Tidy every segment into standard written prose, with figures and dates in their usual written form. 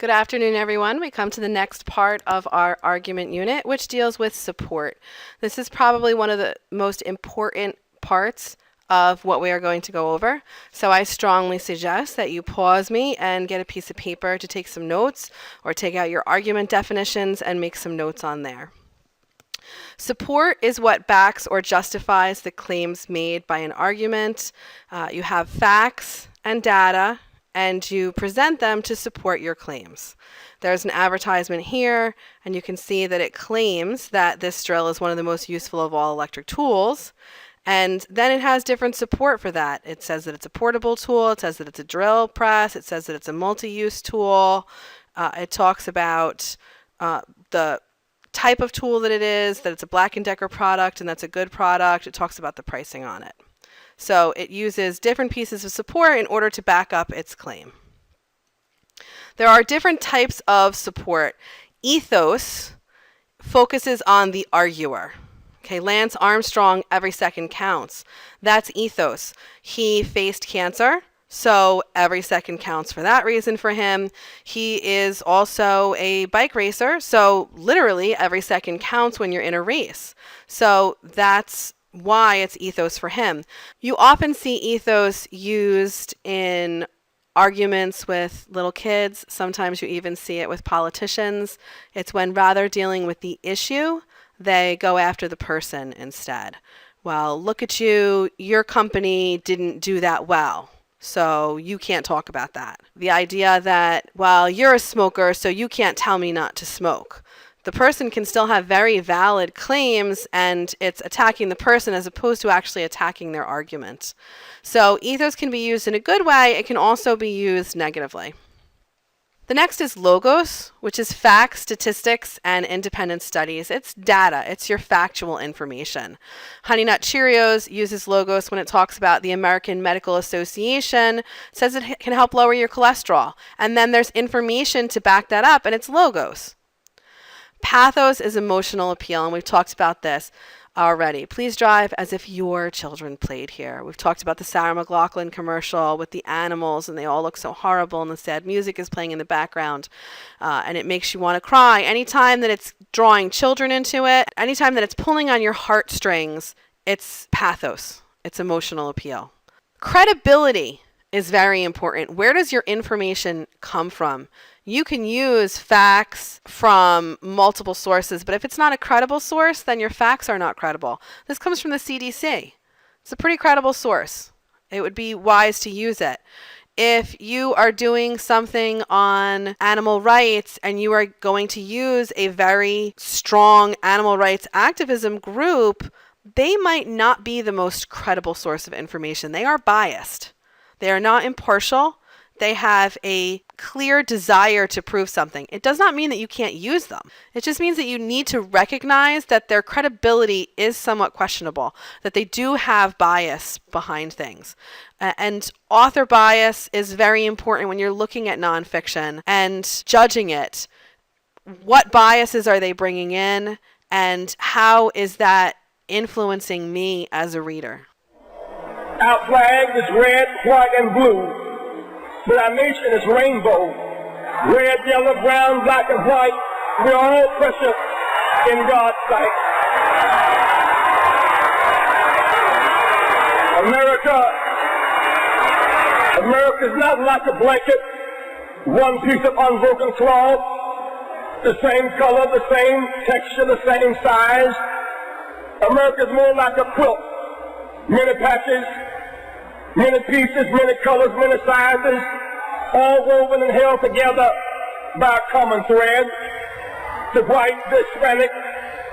Good afternoon, everyone. We come to the next part of our argument unit, which deals with support. This is probably one of the most important parts of what we are going to go over. So I strongly suggest that you pause me and get a piece of paper to take some notes, or take out your argument definitions and make some notes on there. Support is what backs or justifies the claims made by an argument. You have facts and data, and you present them to support your claims. There's an advertisement here, and you can see that it claims that this drill is one of the most useful of all electric tools. And then it has different support for that. It says that it's a portable tool. It says that it's a drill press. It says that it's a multi-use tool. It talks about the type of tool that it is, that it's a Black & Decker product, and that's a good product. It talks about the pricing on it. So it uses different pieces of support in order to back up its claim. There are different types of support. Ethos focuses on the arguer. Okay, Lance Armstrong, every second counts. That's ethos. He faced cancer, so every second counts for that reason for him. He is also a bike racer, so literally every second counts when you're in a race. So that's why it's ethos for him. You often see ethos used in arguments with little kids. Sometimes you even see it with politicians. It's when, rather dealing with the issue, they go after the person instead. Well, look at you, your company didn't do that well, so you can't talk about that. The idea that, well, you're a smoker, so you can't tell me not to smoke. The person can still have very valid claims, and it's attacking the person as opposed to actually attacking their argument. So ethos can be used in a good way. It can also be used negatively. The next is logos, which is facts, statistics, and independent studies. It's data. It's your factual information. Honey Nut Cheerios uses logos when it talks about the American Medical Association. It says it can help lower your cholesterol. And then there's information to back that up, and it's logos. Pathos is emotional appeal, and we've talked about this already. Please drive as if your children played here. We've talked about the Sarah McLachlan commercial with the animals, and they all look so horrible, and the sad music is playing in the background, and it makes you want to cry. Anytime that it's drawing children into it, anytime that it's pulling on your heartstrings, it's pathos. It's emotional appeal. Credibility is very important. Where does your information come from? You can use facts from multiple sources, but if it's not a credible source, then your facts are not credible. This comes from the CDC. It's a pretty credible source. It would be wise to use it. If you are doing something on animal rights and you are going to use a very strong animal rights activism group, they might not be the most credible source of information. They are biased. They are not impartial. They have a clear desire to prove something. It does not mean that you can't use them. It just means that you need to recognize that their credibility is somewhat questionable, that they do have bias behind things. And author bias is very important when you're looking at nonfiction and judging it. What biases are they bringing in, and how is that influencing me as a reader? Our flag is red, white, and blue. But our nation is rainbow. Red, yellow, brown, black, and white. We are all precious in God's sight. America is not like a blanket, one piece of unbroken cloth, the same color, the same texture, the same size. America is more like a quilt, many patches, many pieces, many colors, many sizes, all woven and held together by a common thread. The white, the Hispanic,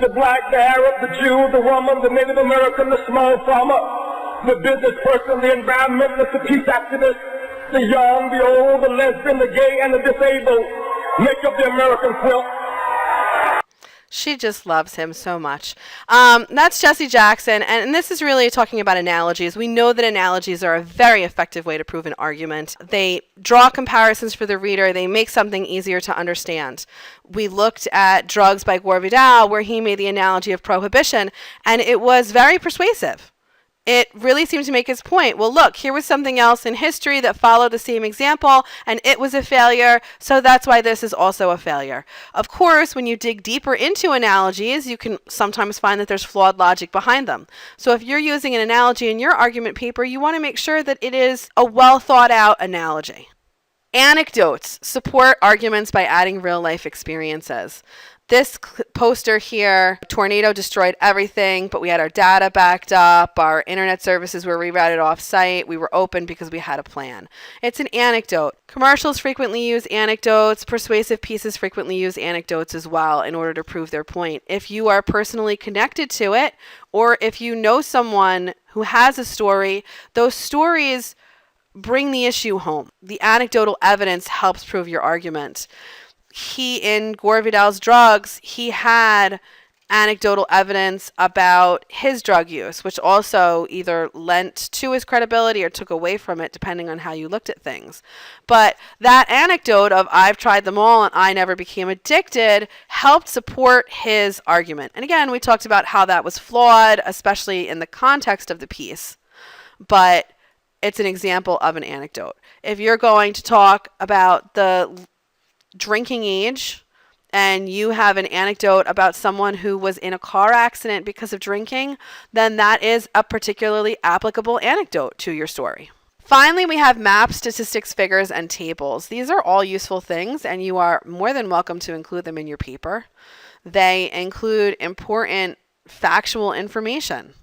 the black, the Arab, the Jew, the woman, the Native American, the small farmer, the business person, the environmentalist, the peace activist, the young, the old, the lesbian, the gay, and the disabled make up the American quilt. She just loves him so much. That's Jesse Jackson, and this is really talking about analogies. We know that analogies are a very effective way to prove an argument. They draw comparisons for the reader. They make something easier to understand. We looked at Drugs by Gore Vidal, where he made the analogy of prohibition, and it was very persuasive. it really seemed to make his point. Well, look, here was something else in history that followed the same example, and it was a failure, so that's why this is also a failure. Of course, when you dig deeper into analogies, you can sometimes find that there's flawed logic behind them. So if you're using an analogy in your argument paper, you want to make sure that it is a well thought out analogy. Anecdotes support arguments by adding real life experiences. This poster here, tornado destroyed everything, but we had our data backed up, our internet services were rerouted off site, we were open because we had a plan. It's an anecdote. Commercials frequently use anecdotes, persuasive pieces frequently use anecdotes as well in order to prove their point. If you are personally connected to it, or if you know someone who has a story, those stories bring the issue home. The anecdotal evidence helps prove your argument. In Gore Vidal's drugs, he had anecdotal evidence about his drug use, which also either lent to his credibility or took away from it, depending on how you looked at things. But that anecdote of I've tried them all and I never became addicted helped support his argument. And again, we talked about how that was flawed, especially in the context of the piece. But it's an example of an anecdote. If you're going to talk about the drinking age and you have an anecdote about someone who was in a car accident because of drinking, then that is a particularly applicable anecdote to your story. Finally, we have maps, statistics, figures, and tables. These are all useful things, and you are more than welcome to include them in your paper. They include important factual information,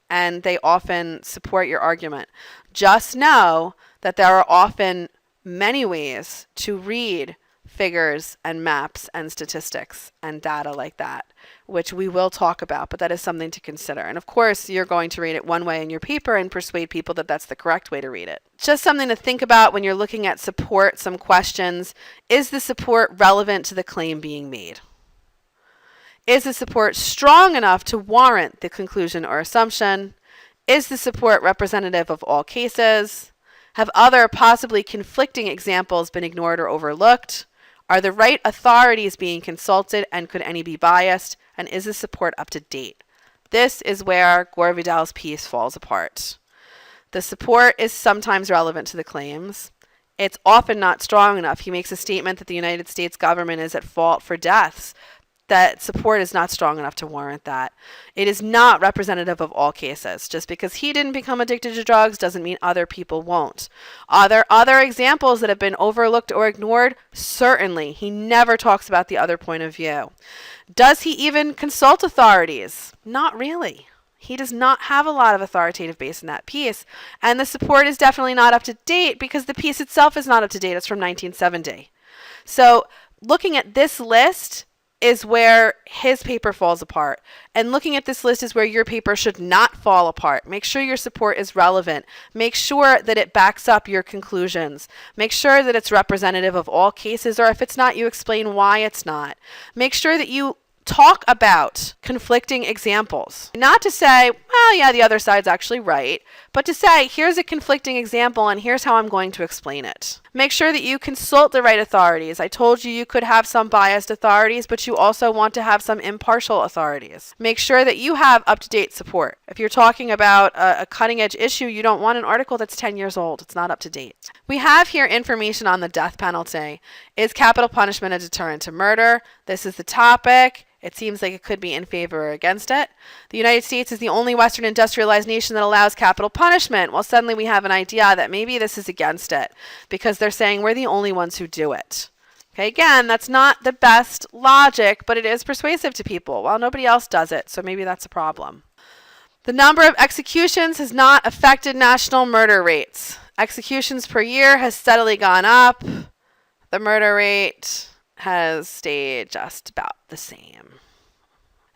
and they often support your argument. Just know that there are often many ways to read figures and maps and statistics and data like that, which we will talk about, but that is something to consider. And of course, you're going to read it one way in your paper and persuade people that that's the correct way to read it. Just something to think about when you're looking at support, some questions. Is the support relevant to the claim being made? Is the support strong enough to warrant the conclusion or assumption? Is the support representative of all cases? Have other possibly conflicting examples been ignored or overlooked? Are the right authorities being consulted, and could any be biased? And is the support up to date? This is where Gore Vidal's piece falls apart. The support is sometimes relevant to the claims. It's often not strong enough. He makes a statement that the United States government is at fault for deaths. That support is not strong enough to warrant that. It is not representative of all cases. Just because he didn't become addicted to drugs doesn't mean other people won't. Are there other examples that have been overlooked or ignored? Certainly. He never talks about the other point of view. Does he even consult authorities? Not really. He does not have a lot of authoritative base in that piece. And the support is definitely not up to date because the piece itself is not up to date. It's from 1970. So looking at this list is where his paper falls apart. And looking at this list is where your paper should not fall apart. Make sure your support is relevant. Make sure that it backs up your conclusions. Make sure that it's representative of all cases, or if it's not, you explain why it's not. Make sure that you talk about conflicting examples. Not to say, well, yeah, the other side's actually right, but to say, here's a conflicting example and here's how I'm going to explain it. Make sure that you consult the right authorities. I told you could have some biased authorities, but you also want to have some impartial authorities. Make sure that you have up-to-date support. If you're talking about a cutting-edge issue, you don't want an article that's 10 years old. It's not up to date. We have here information on the death penalty. Is capital punishment a deterrent to murder? This is the topic. It seems like it could be in favor or against it. The United States is the only Western industrialized nation that allows capital punishment. Well, suddenly we have an idea that maybe this is against it because they're saying we're the only ones who do it. Okay, again, that's not the best logic, but it is persuasive to people. Well, nobody else does it, so maybe that's a problem. The number of executions has not affected national murder rates. Executions per year has steadily gone up. The murder rate has stayed just about the same.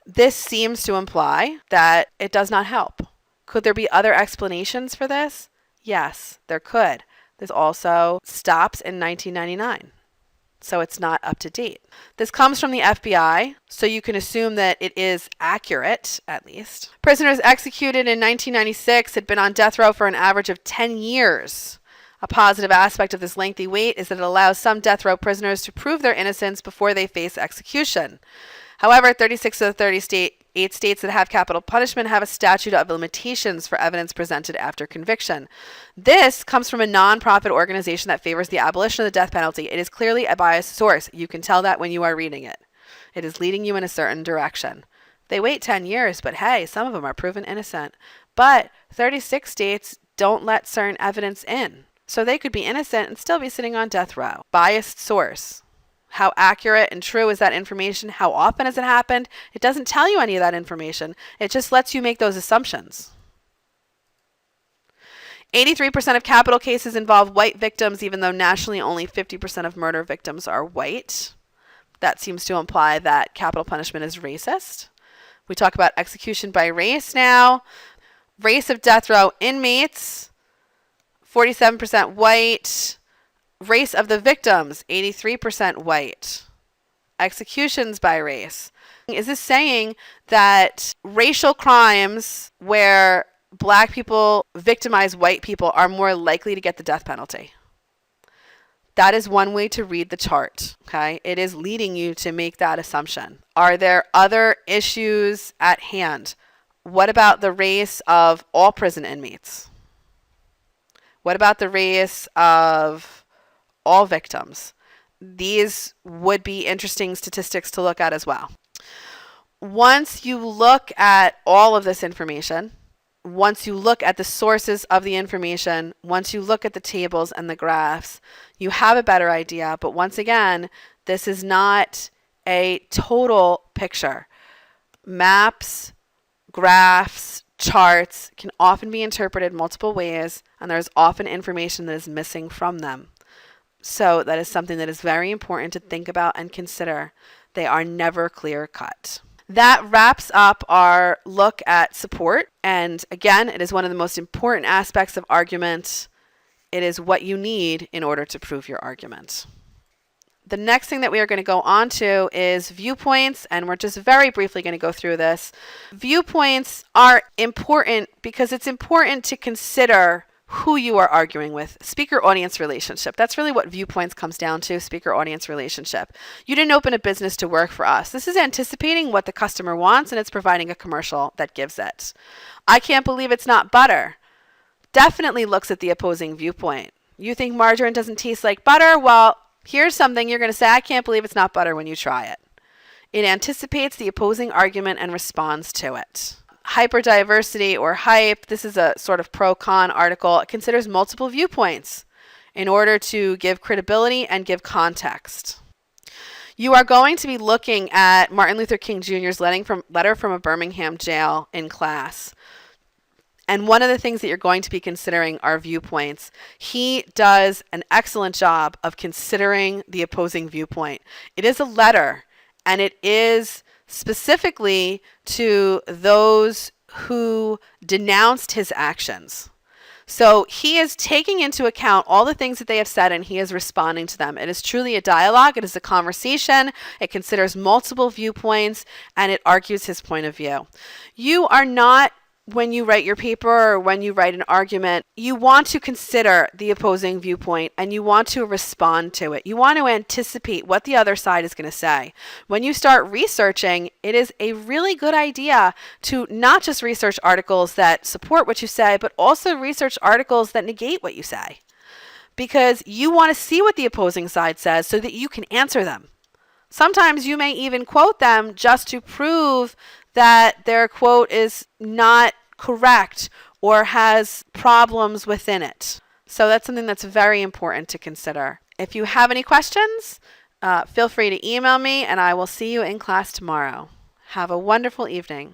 This seems to imply that it does not help. Could there be other explanations for this? Yes, there could. This also stops in 1999, so it's not up to date. This comes from the FBI, so you can assume that it is accurate, at least. Prisoners executed in 1996 had been on death row for an average of 10 years. A positive aspect of this lengthy wait is that it allows some death row prisoners to prove their innocence before they face execution. However, 36 of the 30 state 8 states that have capital punishment have a statute of limitations for evidence presented after conviction. This comes from a nonprofit organization that favors the abolition of the death penalty. It is clearly a biased source. You can tell that when you are reading it. It is leading you in a certain direction. They wait 10 years, but hey, some of them are proven innocent. But 36 states don't let certain evidence in. So they could be innocent and still be sitting on death row. Biased source. How accurate and true is that information? How often has it happened? It doesn't tell you any of that information. It just lets you make those assumptions. 83% of capital cases involve white victims, even though nationally only 50% of murder victims are white. That seems to imply that capital punishment is racist. We talk about execution by race now. Race of death row inmates, 47% white. Race of the victims, 83% white. Executions by race. Is this saying that racial crimes where black people victimize white people are more likely to get the death penalty? That is one way to read the chart, okay? It is leading you to make that assumption. Are there other issues at hand? What about the race of all prison inmates? What about the race of all victims? These would be interesting statistics to look at as well. Once you look at all of this information, once you look at the sources of the information, once you look at the tables and the graphs, you have a better idea. But once again, this is not a total picture. Maps, graphs, charts can often be interpreted multiple ways, and there's often information that is missing from them. So that is something that is very important to think about and consider. They are never clear cut. That wraps up our look at support. And again, it is one of the most important aspects of argument. It is what you need in order to prove your argument. The next thing that we are going to go on to is viewpoints, and we're just very briefly going to go through this. Viewpoints are important because it's important to consider who you are arguing with. Speaker-audience relationship. That's really what viewpoints comes down to, speaker-audience relationship. You didn't open a business to work for us. This is anticipating what the customer wants, and it's providing a commercial that gives it. I can't believe it's not butter. Definitely looks at the opposing viewpoint. You think margarine doesn't taste like butter? Well, here's something you're going to say, I can't believe it's not butter when you try it. It anticipates the opposing argument and responds to it. Hyperdiversity or hype, this is a sort of pro-con article. It considers multiple viewpoints in order to give credibility and give context. You are going to be looking at Martin Luther King Jr.'s letter from a Birmingham jail in class. And one of the things that you're going to be considering are viewpoints. He does an excellent job of considering the opposing viewpoint. It is a letter, and it is specifically to those who denounced his actions. So he is taking into account all the things that they have said, and he is responding to them. It is truly a dialogue. It is a conversation. It considers multiple viewpoints, and it argues his point of view. You are not, when you write your paper or when you write an argument, you want to consider the opposing viewpoint and you want to respond to it. You want to anticipate what the other side is going to say. When you start researching, it is a really good idea to not just research articles that support what you say, but also research articles that negate what you say. Because you want to see what the opposing side says so that you can answer them. Sometimes you may even quote them just to prove that their quote is not correct or has problems within it. So that's something that's very important to consider. If you have any questions, feel free to email me, and I will see you in class tomorrow. Have a wonderful evening.